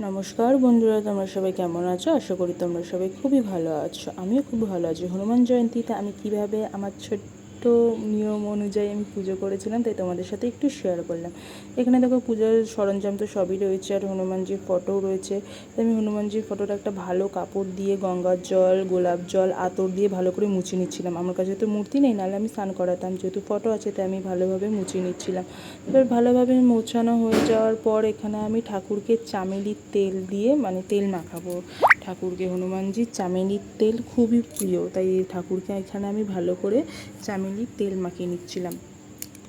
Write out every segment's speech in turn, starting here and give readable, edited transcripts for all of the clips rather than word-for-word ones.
নমস্কার বন্ধুরা, তোমরা সবাই কেমন আছো? আশা করি তোমরা সবাই খুবই ভালো আছো। আমিও খুব ভালো আছি। হনুমান জয়ন্তীতে আমি কিভাবে আমার ছোট্ট নিয়ম অনুযায়ী আমি পুজো করেছিলাম, তাই তোমাদের সাথে একটু শেয়ার করলাম। এখানে দেখো পূজার সরঞ্জাম তো সবই রয়েছে, আর হনুমানজির ফটোও রয়েছে। তাই আমি হনুমানজির ফটোটা একটা ভালো কাপড় দিয়ে গঙ্গার জল, গোলাপ জল, আতর দিয়ে ভালো করে মুছে নিচ্ছিলাম। আমার কাছে তো মূর্তি নেই, নাহলে আমি স্নান করাতাম। যেহেতু ফটো আছে তাই আমি ভালোভাবে মুছিয়ে নিচ্ছিলাম। এবার ভালোভাবে মোছানো হয়ে যাওয়ার পর এখানে আমি ঠাকুরকে চামেলির তেল দিয়ে, মানে তেল মাখাবো ঠাকুরকে। হনুমানজির চামেলির তেল খুবই প্রিয়, তাই এই ঠাকুরকে এখানে আমি ভালো করে চামেলির তেল মাখিয়ে নিচ্ছিলাম।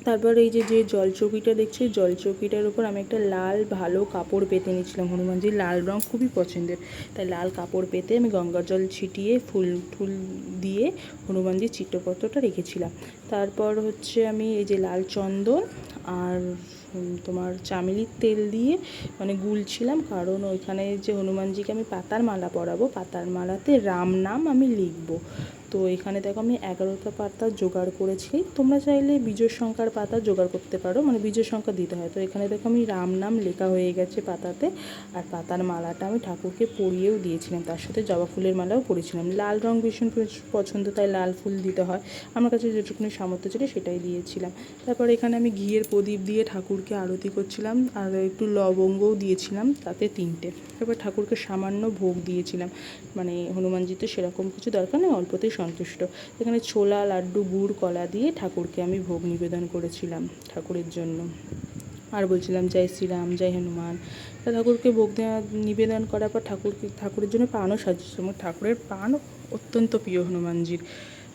তারপর এই যে জলচৌকিটা দেখছি, জলচৌকিটার উপর আমি একটা লাল ভালো কাপড় পেতে নিচ্ছিলাম। হনুমানজির লাল রঙ খুবই পছন্দের, তাই লাল কাপড় পেতে আমি গঙ্গার জল ছিটিয়ে ফুল টুল দিয়ে হনুমানজির চিত্রপত্রটা রেখেছিলাম। তারপর হচ্ছে আমি এই যে লাল চন্দন আর তোমার চামেলির তেল দিয়ে মানে গুলছিলাম, কারণ ওইখানে যে হনুমানজিকে আমি পাতার মালা পরাবো, পাতার মালাতে রাম নাম আমি লিখবো। তো এখানে দেখো আমি 11টা পাতা জোগাড় করেছি। তোমরা চাইলে বিজয় সংখ্যার পাতা জোগাড় করতে পারো, মানে বিজয় সংখ্যা দিতে হয়। তো এখানে দেখো আমি রাম নাম লেখা হয়ে গেছে পাতাতে, আর পাতার মালাটা আমি ঠাকুরকে পরিয়েও দিয়েছিলাম, তার সাথে জবা ফুলের মালাও পরিয়েছিলাম। লাল রং ভীষণ পছন্দ, তাই লাল ফুল দিতে হয়। আমার কাছে যেটুকুনি সামর্থ্য ছিল সেটাই দিয়েছিলাম। তারপর এখানে আমি ঘিয়ের প্রদীপ দিয়ে ঠাকুরকে আরতি করছিলাম, আর একটু লবঙ্গও দিয়েছিলাম তাতে 3টে। তারপর ঠাকুরকে সামান্য ভোগ দিয়েছিলাম, মানে হনুমানজি তো সেরকম কিছু দরকার নেই, অল্পতেই সন্তুষ্ট। এখানে ছোলা, লাড্ডু, গুড়, কলা দিয়ে ঠাকুরকে আমি ভোগ নিবেদন করেছিলাম ঠাকুরের জন্য। আর বলছিলাম জয় শ্রীরাম, জয় হনুমান। তা ঠাকুরকে ভোগ দেওয়া নিবেদন করার পর ঠাকুরের জন্য পানও সাজিয়েছিলাম। ঠাকুরের পান অত্যন্ত প্রিয় হনুমানজির।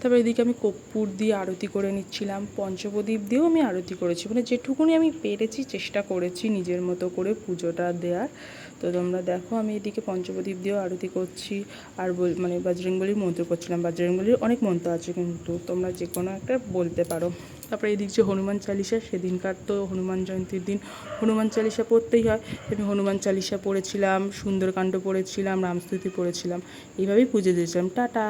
তারপর এদিকে আমি কর্পূর দিয়ে আরতি করে নিচ্ছিলাম, পঞ্চপ্রদীপ দিয়েও আমি আরতি করেছি, মানে যেটুকুনি আমি পেরেছি চেষ্টা করেছি নিজের মতো করে পুজোটা দেওয়ার। তো তোমরা দেখো আমি এদিকে পঞ্চপ্রদীপ দিয়েও আরতি করছি, আর মানে বজরংবলীর মন্ত্র করছিলাম। বজরংবলীর অনেক মন্ত্র আছে, কিন্তু তোমরা যে কোনো একটা বলতে পারো। তারপরে এদিক যে হনুমান চালিসা, সেদিনকার তো হনুমান জয়ন্তীর দিন হনুমান চালিসা পড়তেই হয়। আমি হনুমান চালিসা পড়েছিলাম, সুন্দরকাণ্ড পড়েছিলাম, রামস্তুতি পড়েছিলাম। এইভাবেই পুজো দিয়েছিলাম। টাটা।